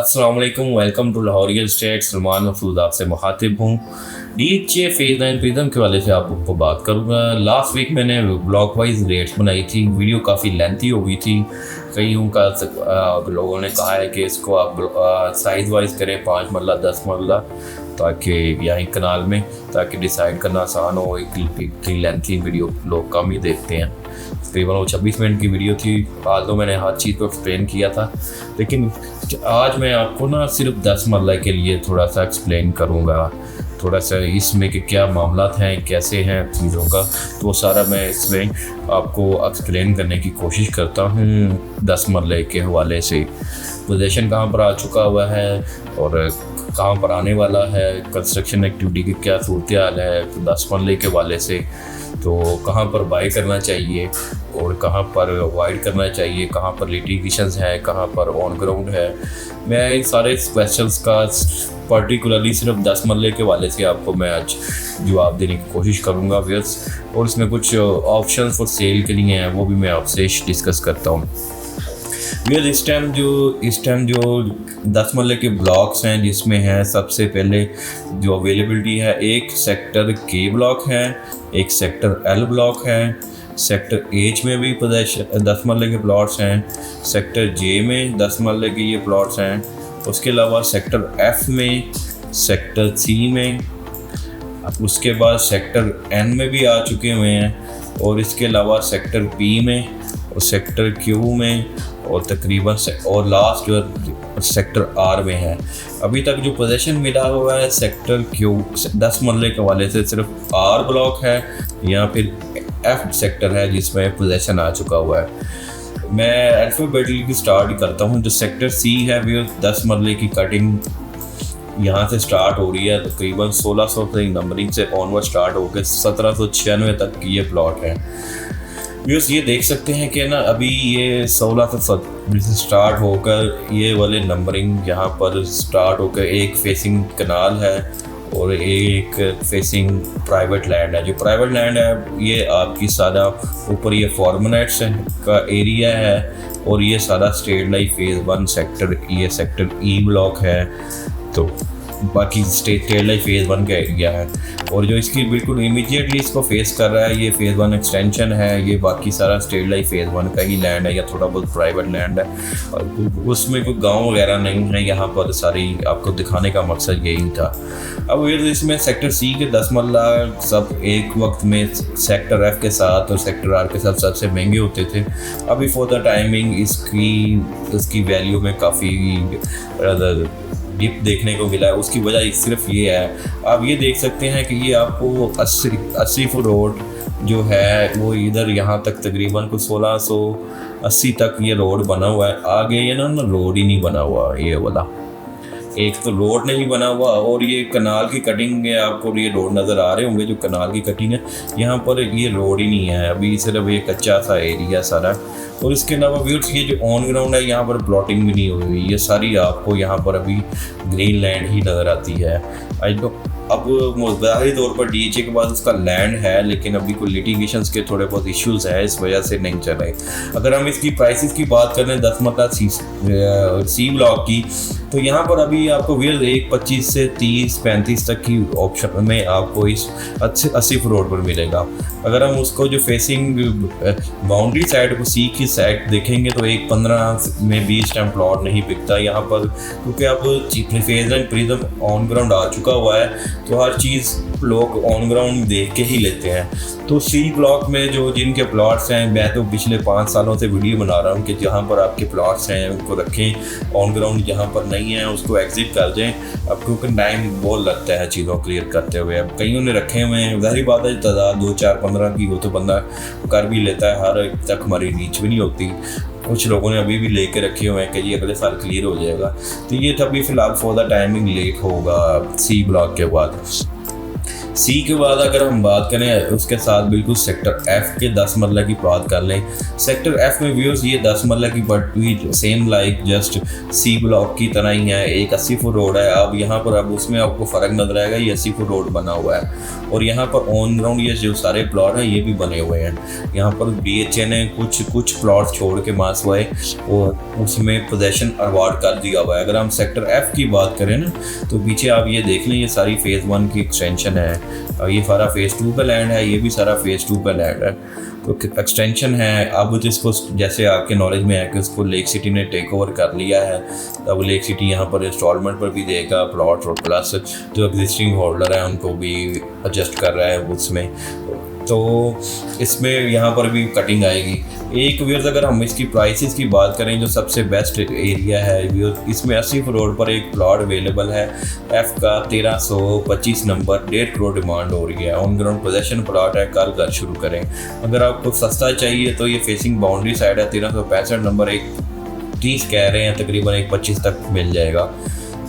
अस्सलाम वालेकुम, welcome to लाहौरियल state. Salman महफूज आपसे मुखातिब हूँ। डीएचए फेज 9 प्रिज्म के वाले से आपको बात करूँगा। लास्ट वीक मैंने ब्लॉक वाइज रेट्स बनाई थी, वीडियो काफ़ी लेंथी हो गई थी। कईयों का लोगों ने कहा है कि इसको आप साइज़ वाइज करें, 5 मरला 10 मरला, ताकि यहीं कनाल में, ताकि डिसाइड करना आसान हो। इतनी लेंथी वीडियो लोग कम ही देखते हैं। तकरीबन वो 26 मिनट की वीडियो थी। आज तो मैंने हर चीज़ को एक्सप्लेन किया था, लेकिन आज मैं आपको ना सिर्फ 10 मरला के लिए थोड़ा सा एक्सप्लेन करूँगा, थोड़ा सा इसमें कि क्या मामला हैं, कैसे हैं चीज़ों का, तो वो सारा मैं इसमें आपको एक्सप्लेन करने की कोशिश करता हूँ। 10 मरले के हवाले से पोजीशन कहाँ पर आ चुका हुआ है और कहाँ पर आने वाला है, कंस्ट्रक्शन एक्टिविटी की क्या सूरत हाल है, तो 10 मरले के हवाले से तो कहाँ पर बाई करना चाहिए और कहाँ पर अवॉइड करना चाहिए, कहाँ पर लिटिगेशंस है, कहाँ पर ऑन ग्राउंड है। मैं इन सारे क्वेश्चंस का पर्टिकुलरली सिर्फ 10 मरले के वाले से आपको मैं आज जवाब देने की कोशिश करूँगा व्यूअर्स। और इसमें कुछ ऑप्शंस फॉर सेल के लिए हैं, वो भी मैं आपसे डिस्कस करता हूँ व्यूअर्स। इस टाइम जो 10 मरले के ब्लॉक्स हैं, जिसमें है सबसे पहले जो अवेलेबिलिटी है, एक सेक्टर के ब्लॉक है, एक सेक्टर एल ब्लॉक है, सेक्टर एच में भी 10 मरले के प्लॉट्स हैं, सेक्टर जे में 10 मरले के ये प्लॉट्स हैं, उसके अलावा सेक्टर एफ में, सेक्टर सी में, उसके बाद सेक्टर एन में भी आ चुके हुए हैं, और इसके अलावा सेक्टर पी में और सेक्टर क्यू में, और तकरीबन और लास्ट जो सेक्टर आर में है। अभी तक जो पोजीशन मिला हुआ है सेक्टर क्यू 10 मरले के वाले से सिर्फ आर ब्लॉक है या फिर एफ सेक्टर है जिसमें पोजीशन आ चुका हुआ है। मैं अल्फ़ाबेटिकली स्टार्ट करता हूँ। जो सेक्टर सी है वो 10 मरले की कटिंग यहाँ से स्टार्ट हो रही है, तकरीबन 1600 से नंबरिंग से ऑनवर्ड स्टार्ट होकर 1796 तक की ये प्लॉट है। व्यूअर्स ये देख सकते हैं कि ना अभी ये 1600 से स्टार्ट होकर ये वाले नंबरिंग यहाँ पर स्टार्ट होकर एक फेसिंग कनाल है और एक फेसिंग प्राइवेट लैंड है। जो प्राइवेट लैंड है ये आपकी सारा ऊपर ये फॉर्मनेट्स का एरिया है और ये सारा स्टेट लाइफ फेज़ 1 सेक्टर, ये सेक्टर ई ब्लॉक है, तो बाकी स्टेट लाइफ फेज़ 1 का एरिया है। और जो इसकी बिल्कुल इमीडिएटली इसको फेस कर रहा है ये फेज़ 1 एक्सटेंशन है। ये बाकी सारा स्टेट लाइफ फेज़ 1 का ही लैंड है या थोड़ा बहुत प्राइवेट लैंड है, और उसमें कोई गांव वगैरह नहीं है यहाँ पर। सारी आपको दिखाने का मकसद यही था। अब इसमें सेक्टर सी के 10 मरला सब एक वक्त में सेक्टर एफ के साथ और सेक्टर आर के साथ सबसे महंगे होते थे। अभी फॉर द टाइमिंग इसकी वैल्यू में काफ़ी डिप देखने को मिला है। उसकी वजह सिर्फ ये है, आप ये देख सकते हैं कि ये आपको 80 फुट रोड जो है वो इधर यहाँ तक तकरीबन कुछ 1680 तक ये रोड बना हुआ है। आगे ये ना रोड ही नहीं बना हुआ, ये वाला एक तो रोड नहीं बना हुआ और ये कनाल की कटिंग है। आपको ये रोड नज़र आ रहे होंगे जो कनाल की कटिंग है, यहाँ पर ये रोड ही नहीं है। अभी सिर्फ ये कच्चा सा एरिया सारा। और इसके अलावा व्यूअर्स ये जो ऑन ग्राउंड है यहाँ पर प्लॉटिंग भी नहीं हुई हुई, ये सारी आपको यहाँ पर अभी ग्रीन लैंड ही नज़र आती है। अब ज़ाहिरी तौर पर डीएचए के बाद उसका लैंड है, लेकिन अभी कोई लिटिगेशंस के थोड़े बहुत इश्यूज़ है, इस वजह से नहीं चल रहे। अगर हम इसकी प्राइसेस की बात करें 10 मरला सी ब्लॉक की, तो यहाँ पर अभी आपको व्यूअर्स 125 से 30-35 तक की ऑप्शन में आपको इस 80 फुट रोड पर मिलेगा। अगर हम उसको जो फेसिंग बाउंड्री साइड को सी की साइड देखेंगे तो 115 में भी इस टाइम प्लॉट नहीं बिकता यहाँ पर, क्योंकि अब फेज 9 प्रिज्म ऑन ग्राउंड आ चुका हुआ है, तो हर चीज़ लोग ऑन ग्राउंड देख के ही लेते हैं। तो सी ब्लॉक में जो जिनके प्लॉट्स हैं, मैं तो पिछले 5 सालों से वीडियो बना रहा हूँ कि जहाँ पर आपके प्लॉट्स हैं उनको रखें, ऑन ग्राउंड जहाँ पर नहीं है उसको एग्जिट कर दें। अब क्योंकि टाइम बहुत लगता है चीज़ों को क्लियर करते हुए। अब कईयों ने रखे हुए हैं, ज़ाहिर बात है तादाद 2, 4, 15 की हो तो बंदा कर भी लेता है, हर तक हमारी रीच भी नहीं होती। कुछ लोगों ने अभी भी लेके रखे हुए हैं कि ये अगले साल क्लियर हो जाएगा, तो ये तभी फ़िलहाल फॉर द टाइमिंग लेट होगा सी ब्लॉक के बाद। सी के बाद अगर हम बात करें उसके साथ बिल्कुल सेक्टर एफ के 10 मरला की बात कर लें। सेक्टर एफ में व्यूअर्स ये 10 मरला की पट्टी same like just C block की तरह ही है। एक 80 फुट रोड है। अब यहाँ पर अब उसमें आपको फ़र्क नजर आएगा, ये 80 फुट रोड बना हुआ है और यहाँ पर ऑन ग्राउंड ये जो सारे प्लॉट हैं ये भी बने हुए हैं। यहाँ पर BHA ने कुछ प्लॉट छोड़ के मास हुए और उसमें पोजेशन अवार्ड कर दिया हुआ है। अगर हम सेक्टर एफ की बात करें ना तो पीछे आप ये देख लें, ये सारी फेज़ 1 की एक्सटेंशन है और ये सारा फेज़ 2 का लैंड है, ये भी सारा फेज़ 2 का लैंड है। तो एक्सटेंशन है। अब जिसको जैसे आपके नॉलेज में है कि उसको लेक सिटी ने टेक ओवर कर लिया है, अब लेक सिटी यहाँ पर इंस्टॉलमेंट पर भी देगा प्लॉट और प्लस जो एग्जिस्टिंग होल्डर है उनको भी एडजस्ट कर रहा है उसमें। तो इसमें यहाँ पर भी कटिंग आएगी। एक व्यूअर्स अगर हम इसकी प्राइसेस की बात करें, जो सबसे बेस्ट एरिया है व्यूअर्स, इसमें 80 रोड पर एक प्लॉट अवेलेबल है एफ का 1325 नंबर, 1.5 करोड़ डिमांड हो रही है। ऑन ग्राउंड पोजेशन प्लॉट है, कल घर शुरू करें। अगर आपको सस्ता चाहिए तो ये फेसिंग बाउंड्री साइड है, 1365 नंबर, 1.30 कह रहे हैं, तकरीबन 1.25 तक मिल जाएगा।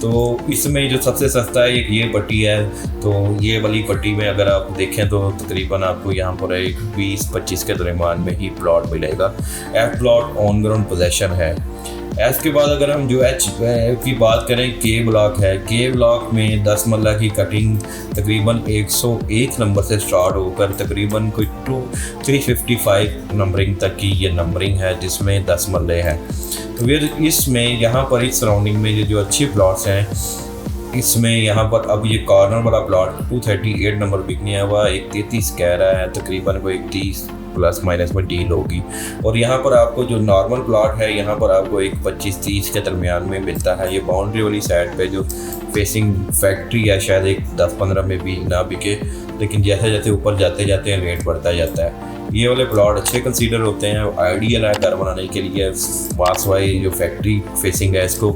तो इसमें जो सबसे सस्ता है एक ये पट्टी है। तो ये वाली पट्टी में अगर आप देखें तो तकरीबन आपको यहाँ पर एक 20-25 के दरमियान में ही प्लॉट मिलेगा। F plot on ground possession है। एफ के बाद अगर हम जो एच की बात करें, के ब्लॉक है। के ब्लॉक में 10 मरला की कटिंग तकरीबन 101 नंबर से स्टार्ट होकर तकरीबन कोई 355 नंबरिंग तक की ये नंबरिंग है, जिसमें 10 मरले हैं। तो फिर इसमें यहाँ पर इस सराउंडिंग में ये जो अच्छे प्लॉट्स हैं, इसमें यहाँ पर अब ये कॉर्नर वाला प्लॉट 238 नंबर बिकने हुआ, 133 कह रहा है, तकरीबन कोई 30 प्लस माइनस में डील होगी। और यहाँ पर आपको जो नॉर्मल प्लॉट है यहाँ पर आपको एक 25-30 के दरमियान में मिलता है। ये बाउंड्री वाली साइड पे जो फेसिंग फैक्ट्री है शायद एक 10-15 में भी ना बिके, लेकिन जैसे जैसे ऊपर जाते जाते हैं रेट बढ़ता जाता है। ये वाले प्लॉट अच्छे कंसीडर होते हैं, आइडियल है घर बनाने के लिए। पास वाई जो फैक्ट्री फेसिंग है इसको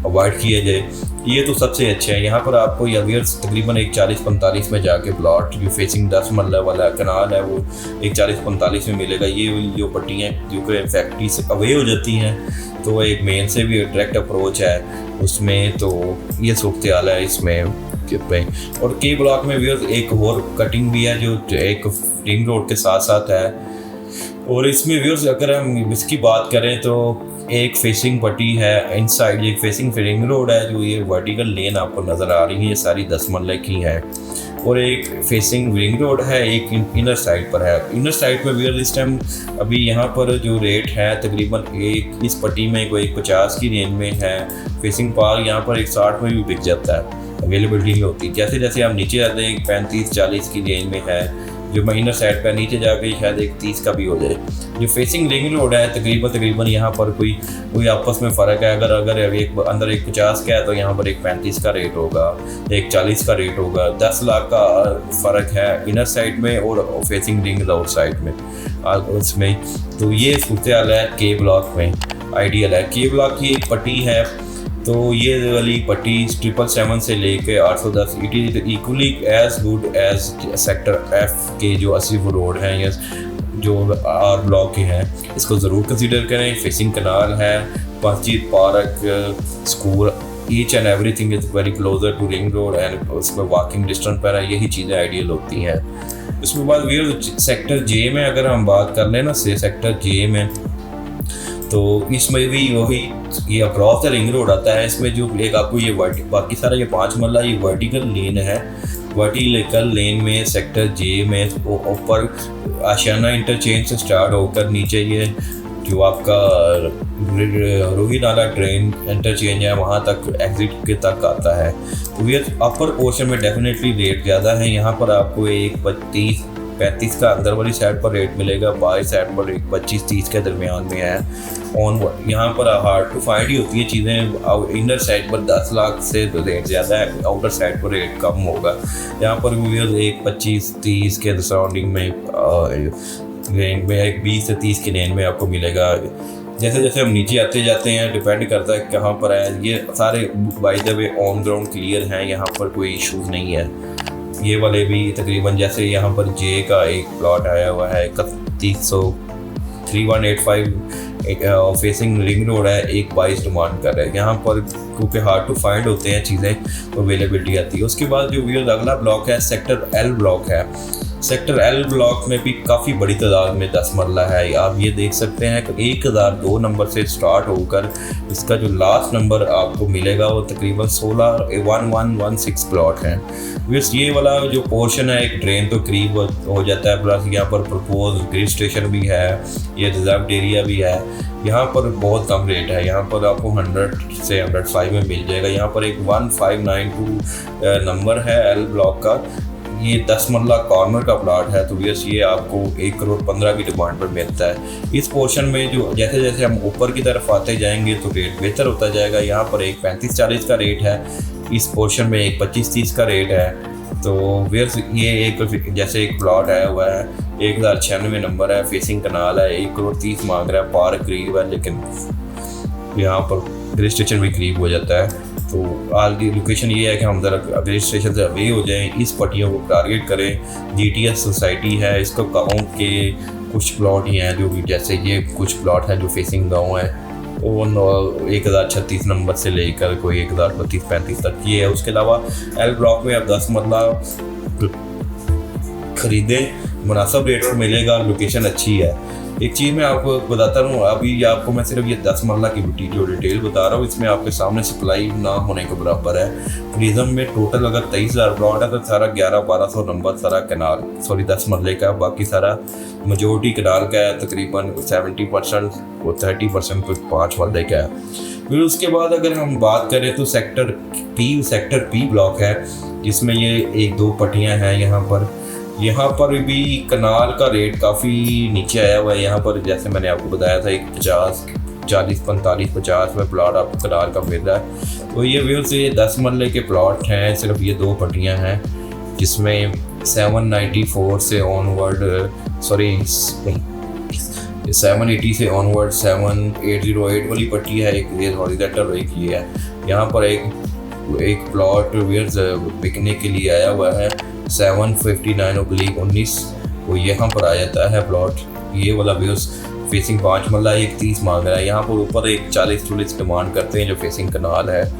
अवॉइड किया जाए, ये तो सबसे अच्छे हैं। यहाँ पर आपको यावियर्स तकरीबन एक 40-45 में जाके प्लॉट जो फेसिंग 10 मरला वाला कनाल है वो एक 40-45 में मिलेगा। ये जो पट्टियाँ जो कि फैक्ट्री से अवे हो जाती हैं तो एक मेन से भी डायरेक्ट अप्रोच है उसमें, तो ये सूरत हाल है इसमें पे। और के ब्लॉक में भी एक और कटिंग भी है जो एक रिंग रोड के साथ साथ है। और इसमें व्यूअर्स अगर हम इसकी बात करें तो एक फेसिंग पट्टी है इनसाइड, एक फेसिंग रिंग रोड है जो ये वर्टिकल लेन आपको नज़र आ रही है, ये सारी 10 मरले की है। और एक फेसिंग रिंग रोड है, एक इनर साइड पर है। इनर साइड पर व्यूअर्स इस टाइम अभी यहाँ पर जो रेट है तकरीबन एक इस पट्टी में कोई 50 की रेंज में है। फेसिंग पार यहाँ पर 160 में भी बिक जाता है, अवेलेबिलिटी नहीं होती। जैसे जैसे आप नीचे आते हैं 35-40 की रेंज में है। जो महीना साइड पर नीचे जाके शायद एक 30 का भी हो जाए। जो फेसिंग रिंग रोड है तकरीबन यहाँ पर कोई आपस में फ़र्क है। अगर एक अंदर एक 50 का है तो यहाँ पर एक 35 का रेट होगा, एक 40 का रेट होगा। 10 लाख का फ़र्क है इनर साइड में और फेसिंग रिंग रोड साइड में उसमें। तो ये सूरत हाल है के ब्लॉक में, आइडियल है। के ब्लॉक की एक पट्टी है तो ये वाली पट्टी 777 से लेके 810 it is equally as good as sector F के जो 80 रोड हैं या जो आर ब्लॉक के हैं, इसको ज़रूर कंसीडर करें। फेसिंग कनाल है, मस्जिद, park, school, each and everything is very closer to ring road and उसमें वॉकिंग डिस्टेंस पर है। यही चीज़ें आइडियल होती हैं। उसके बाद व्यूअर्स सेक्टर जे में अगर हम बात कर लें ना सेक्टर जे में, तो इसमें भी वही ये अक्रॉस द रिंग रोड आता है। इसमें जो एक आपको ये बाकी सारा ये 5 मरला ये वर्टिकल लेन है। वर्टिकल लेन में सेक्टर जे में ऊपर आशियाना इंटरचेंज से स्टार्ट होकर नीचे ये जो आपका रोही नाला ट्रेन इंटरचेंज है वहाँ तक एग्जिट के तक आता है। तो ये अपर पोर्शन में डेफिनेटली रेट ज़्यादा है। यहाँ पर आपको एक 35 का अंदर वाली साइड पर रेट मिलेगा, बाहरी साइड पर एक 25-30 के दरमियान में है। ऑन यहाँ पर हार्ड टू फाइंड ही होती है चीज़ें। इनर साइड पर 10 लाख से रेट ज़्यादा है, आउटर साइड पर रेट कम होगा। यहाँ पर भी एक 25-30 के सराउंडिंग में रेंज में एक 20 से 30 की रेंज में आपको मिलेगा। जैसे जैसे हम नीचे आते जाते हैं डिपेंड करता है कहाँ पर है। ये सारे by the way on ground clear हैं, यहाँ पर कोई इशूज़ नहीं है। ये वाले भी तकरीबन जैसे यहाँ पर जे का एक प्लॉट आया हुआ है 3185 फेसिंग रिंग रोड है, एक 22 डिमांड कर रहा है। यहाँ पर क्योंकि हार्ड टू फाइंड होते हैं चीज़ें, तो अवेलेबिलिटी आती है। उसके बाद जो व्यूअर्स अगला ब्लॉक है सेक्टर एल ब्लॉक है। सेक्टर एल ब्लॉक में भी काफ़ी बड़ी तादाद में 10 मरला है। आप ये देख सकते हैं कि 1002 नंबर से स्टार्ट होकर इसका जो लास्ट नंबर आपको मिलेगा वो तकरीबन 1116 प्लॉट हैं। बस ये वाला जो पोर्शन है एक ड्रेन तो करीब हो जाता है, प्लस यहाँ पर प्रपोज ग्रिड स्टेशन भी है, ये रिजर्व एरिया भी है। यहाँ पर बहुत कम रेट है, यहाँ पर आपको 100 से 105 में मिल जाएगा। यहाँ पर एक 1592 नंबर है एल ब्लॉक का। ये 10 मरला कॉर्नर का प्लाट है, तो बस ये आपको 1 करोड़ 15 की डिमांड पर मिलता है। इस पोर्शन में जो जैसे जैसे हम ऊपर की तरफ आते जाएंगे तो रेट बेहतर होता जाएगा। यहाँ पर एक 35-40 का रेट है, इस पोर्शन में एक 25-30 का रेट है। तो वेयर्स ये एक जैसे एक प्लॉट आया हुआ है 1096 नंबर है, फेसिंग कनाल है, 1 करोड़ 30 मांग रहा है, पार्क करीब है, लेकिन यहाँ पर ग्रिड स्टेशन भी करीब हो जाता है। तो आज की लोकेशन ये है कि हम ज़रा ग्रिड स्टेशन से अवे हो जाएं, इस पट्टियों को टारगेट करें। GTS सोसाइटी है, इसको गाँव के कुछ प्लॉट ही हैं जो भी, जैसे ये कुछ प्लॉट है जो फेसिंग गाँव है, वो 1036 नंबर से लेकर कोई 1032-35 तक ये है। उसके अलावा एल ब्लॉक में आप 10 मरला ख़रीदें, मुनासिब रेट पर मिलेगा, लोकेशन अच्छी है। एक चीज़ मैं आपको बताता हूँ, अभी आपको मैं सिर्फ ये 10 मरला की जो डिटेल बता रहा हूँ, इसमें आपके सामने सप्लाई ना होने के बराबर है। प्रिज्म में टोटल अगर 23,000 प्लॉट है तो सारा 1100-1200 नंबर सारा कनाल 10 मरले का, बाकी सारा मेजोरिटी कनाल का है, तकरीबन 70% और 30% तो 5 मरले का है। फिर उसके बाद अगर हम बात करें तो सेक्टर पी ब्लॉक है, जिसमें ये 1-2 पट्टियाँ हैं। यहाँ पर भी कनाल का रेट काफ़ी नीचे आया हुआ है। यहाँ पर जैसे मैंने आपको बताया था एक 40-50 में प्लॉट आपको कनाल का मिल रहा है। तो ये व्यूअर्स ये 10 मरले के प्लॉट हैं, सिर्फ ये 2 पट्टियाँ हैं, जिसमें 794 से ऑनवर्ड 780 से ऑनवर्ड 7808 वाली पट्टी है, एक ये हॉरिजॉन्टल एक ये है। यहाँ पर एक प्लॉट व्यूअर्स बिकने के लिए आया हुआ है 759/19, वो यहाँ पर आ जाता है प्लॉट। ये वाला व्यूअर्स फेसिंग 5 मरला 30 मांग रहा है। यहाँ पर ऊपर एक 40-40 डिमांड करते हैं जो फेसिंग कनाल है।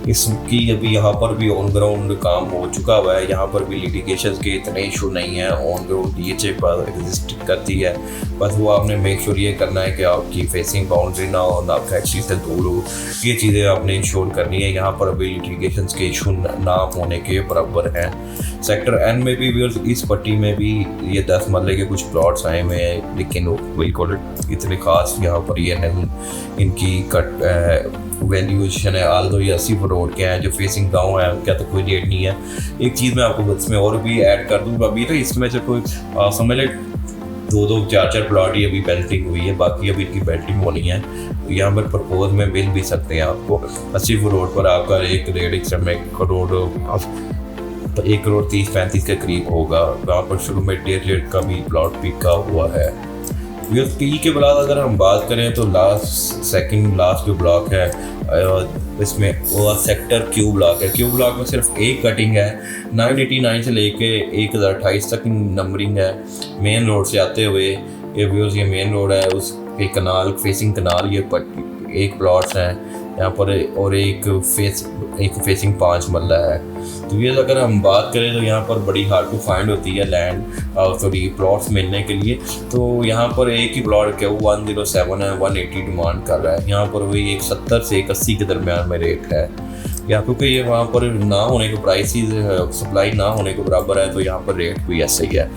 इसकी अभी यहाँ पर भी ऑन ग्राउंड काम हो चुका हुआ है, यहाँ पर भी लिटिगेशन के इतने इशू नहीं है, ऑन ग्राउंड DHA पर एग्जिस्ट करती है। बस वो आपने मेक श्योर ये करना है कि आपकी फेसिंग बाउंड्री ना हो, ना फैक्ट्री से दूर हो, ये चीज़ें आपने इंश्योर करनी है। यहाँ पर अभी लिटिगेशन के इशू ना होने के बराबर हैं। सेक्टर N में भी इस पट्टी में भी ये 10 मरले के कुछ प्लॉट्स आए हुए हैं, लेकिन वो बिल्कुल इतने खास यहाँ पर ये नहीं, इनकी कट वैल्यूएशन है। आल्दो ये 80 करोड़ के हैं, जो फेसिंग गाँव है उनका तो कोई रेट नहीं है। एक चीज़ मैं आपको इसमें और भी ऐड कर दूँ, अभी तो इसमें से कोई समझ लें 2-2, 4-4 प्लॉट ही अभी बेल्टिंग हुई है, बाकी अभी इनकी बेल्टिंग होनी है। तो यहाँ पर प्रपोज में मिल भी सकते हैं आपको 80 करोड़ पर आपका एक रेट एक समय 1 करोड़ 30-35 के करीब होगा। वहाँ पर शुरू में 1.5 का भी प्लॉट बिका हुआ है। पी के बाद अगर हम बात करें तो सेकंड लास्ट जो ब्लॉक है इसमें वो सेक्टर क्यू ब्लॉक है। क्यू ब्लॉक में सिर्फ एक कटिंग है, 989 से लेके 1028 तक नंबरिंग है। मेन रोड से आते हुए ये मेन रोड है, उस एक कनाल फेसिंग कनाल ये एक प्लॉट्स हैं यहाँ पर, और एक फेसिंग 5 मरला है। तो ये अगर हम बात करें तो यहाँ पर बड़ी हार्ड टू फाइंड होती है लैंड प्लॉट्स मिलने के लिए। तो यहाँ पर एक ही प्लॉट क्या 107 है, 180 डिमांड कर रहा है। यहाँ पर वही 70 से 80 के दरमियान में रेट है, या क्योंकि ये वहाँ पर ना होने के प्राइसेस सप्लाई ना होने के बराबर है, तो यहाँ पर रेट भी ऐसे ही है।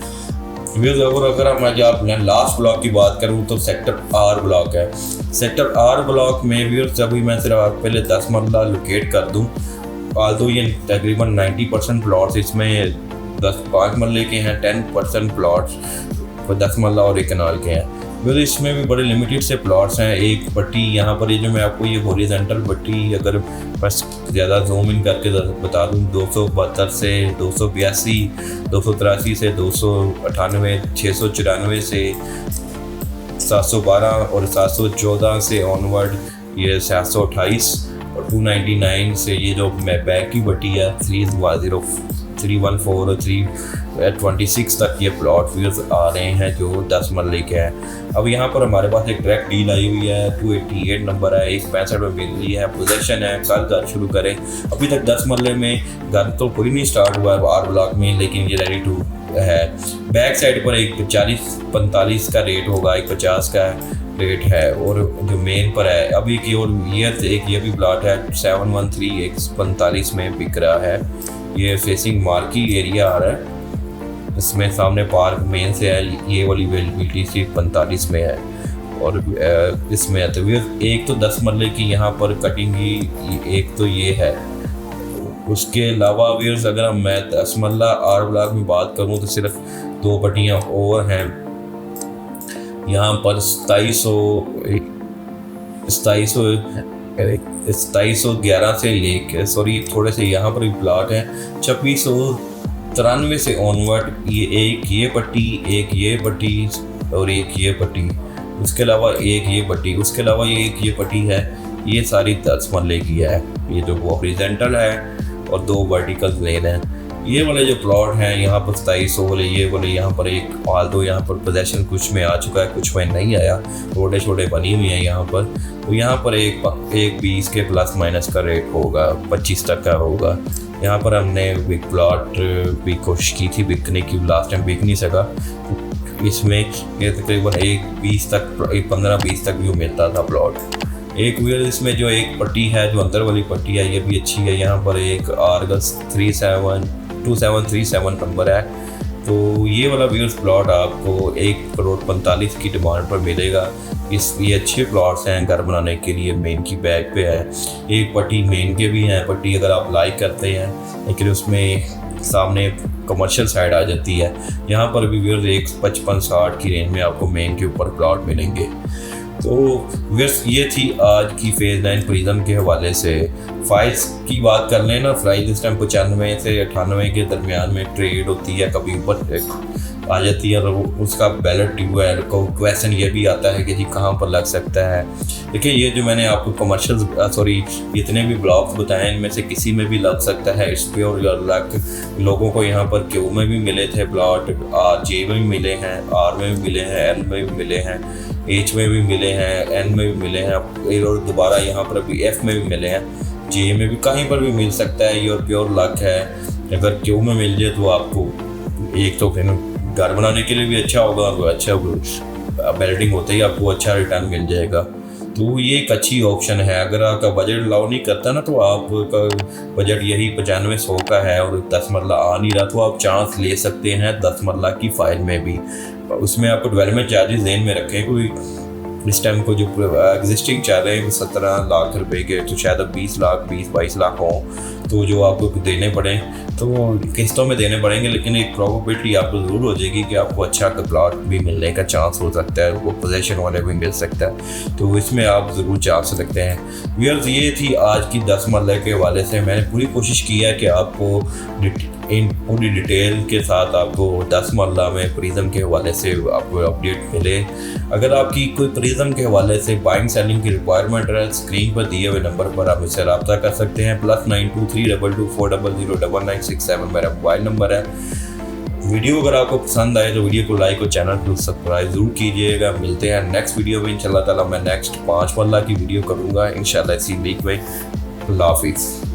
अगर हम आज आपने लास्ट ब्लॉक की बात करूँ तो सेक्टर R ब्लॉक है। सेक्टर R ब्लॉक में व्यूअर्स अभी मैं सिर्फ पहले 10 मरला लोकेट कर दूँ, तो ये तकरीबन 90% प्लॉट्स इसमें 5 मरले के हैं, 10% प्लॉट्स 10 मरला और 1 कनाल के हैं। वैसे इसमें भी बड़े लिमिटेड से प्लॉट्स हैं। एक पट्टी यहाँ पर ये जो मैं आपको ये हॉरिजॉन्टल पट्टी अगर बस ज़्यादा जूम इन करके बता दूँ 272 से 282, 283 से 298, 694 से 712 और 714 से ऑनवर्ड ये 728 और 299 से ये जो मैं बैक की पट्टी है 310 314 और 326 तक ये प्लॉट व्यूज आ रहे हैं जो 10 मरले के हैं। अब यहाँ पर हमारे पास एक डायरेक्ट डील आई हुई है, 288 नंबर है, 165 में मिल रही है, पोजेशन है, कल घर शुरू करें। अभी तक 10 मरले में घर तो कोई नहीं स्टार्ट हुआ है आर ब्लॉक में, लेकिन ये रेडी टू है। बैक साइड पर एक 40-45 का रेट होगा, एक 50 का रेट है, और जो मेन पर है अभी की और ये भी प्लाट है 713 145 में बिक रहा है। ये फेसिंग मार्की एरिया आ रहा है, इसमें सामने पार्क मेन से है, ये वाली अवेलेबिलिटी सिर्फ 45 में है। और इसमें तो एक तो 10 मरले की यहाँ पर कटिंग की एक तो ये है। उसके अलावा व्यूअर्स अगर मैं 10 मरला आर ब्लॉक में बात करूँ तो सिर्फ 2 पट्टियाँ और हैं यहाँ पर। 2711 से लेके थोड़े से यहाँ पर भी प्लाट है 2693 से ऑनवर्ड। ये एक ये पट्टी, एक ये पट्टी और एक ये पट्टी, उसके अलावा एक ये पट्टी, उसके अलावा ये एक ये पट्टी है। ये सारी 10 मरले की है। ये जो हॉरिजॉन्टल है और 2 वर्टिकल लेन है। ये वाले जो प्लॉट हैं यहाँ पर 2700 वाले, ये वाले यहाँ पर एक पाल दो, यहाँ पर पोजेशन कुछ में आ चुका है, कुछ में नहीं आया, रोडे छोटे बनी हुई हैं यहाँ पर। तो यहाँ पर एक 20 के प्लस माइनस का रेट होगा, 25 तक का होगा। यहाँ पर हमने बिग प्लॉट भी कोशिश की थी बिकने की, लास्ट टाइम बिक नहीं सका। इसमें ये तकरीबन 15-20 तक भी मिलता था प्लॉट। एक व्हील इसमें जो एक पट्टी है, जो अंदर वाली पट्टी है, ये भी अच्छी है। यहाँ पर एक आर्गस 2737 नंबर है। तो ये वाला व्यूअर्स प्लॉट आपको 1,45 की डिमांड पर मिलेगा। ये अच्छे प्लॉट्स हैं घर बनाने के लिए। मेन की बैक पे है, एक पट्टी मेन के भी हैं, पट्टी अगर आप लाइक करते हैं, लेकिन उसमें सामने कमर्शियल साइड आ जाती है। यहाँ पर भी व्यूअर्स 155-60 की रेंज में आपको मेन के ऊपर प्लॉट मिलेंगे। तो व्यूअर्स ये थी आज की फेज़ 9 प्रिज्म के हवाले से। प्राइस की बात कर लें ना, प्राइस इस टाइम 95 से 98 के दरमियान में ट्रेड होती है, कभी ऊपर आ जाती है। और उसका बैलेट ड्यूअल को क्वेश्चन ये भी आता है कि जी कहाँ पर लग सकता है। देखिए ये जो मैंने आपको कमर्शियल जितने भी ब्लॉक्स बताए इनमें से किसी में भी लग सकता है। इस पे और लग लोगों को यहाँ पर क्यू में भी मिले थे प्लॉट, जे में भी मिले हैं, आर में भी मिले हैं, एल में भी मिले हैं, एच में भी मिले हैं, एन में भी मिले हैं, और दोबारा यहाँ पर अभी एफ में भी मिले हैं, जे में भी कहीं पर भी मिल सकता है। ये और प्योर लक है। अगर क्यू में मिल जाए तो आपको एक तो फिर घर बनाने के लिए भी अच्छा होगा, तो अच्छा बिल्डिंग होते ही आपको अच्छा रिटर्न मिल जाएगा। तो ये एक अच्छी ऑप्शन है। अगर आपका बजट अलाउ नहीं करता ना, तो आपका बजट यही 95-100 का है और 10 मरला आ नहीं रहा, तो आप चांस ले सकते हैं 10 मरला की फाइल में भी। उसमें आपको डेवलपमेंट चार्जेस ज़हन में रखें। कोई इस टाइम को जो एग्जिस्टिंग चल रहे हैं 17 लाख रुपए के, तो शायद अब 20-22 लाख हों, तो जो आपको देने पड़े तो किस्तों में देने पड़ेंगे। लेकिन एक प्रॉबिलिटी आपको ज़रूर हो जाएगी कि आपको अच्छा प्लॉट भी मिलने का चांस हो सकता है, वो पोजीशन वाले भी मिल सकता है। तो इसमें आप ज़रूर चांस रखते हैं। व्यूअर्स ये थी आज की 10 मरले के हवाले से। मैंने पूरी कोशिश की है कि आपको इन पूरी डिटेल के साथ आपको 10 मरला में प्रिज्म के हवाले से आपको अपडेट मिले। अगर आपकी कोई प्रिज्म के हवाले से बाइंग सेलिंग की रिक्वायरमेंट है, स्क्रीन पर दिए हुए नंबर पर आप मुझसे रब्ता कर सकते हैं। +92 322 400 मेरा मोबाइल नंबर है। वीडियो अगर आपको पसंद आए तो वीडियो को लाइक और चैनल को सब्सक्राइब जरूर कीजिएगा। मिलते हैं नेक्स्ट वीडियो में इंशाल्लाह ताला। मैं नेक्स्ट 5 मरला की वीडियो करूँगा इंशाल्लाह इसी वीक में। अल्लाह हाफिज़।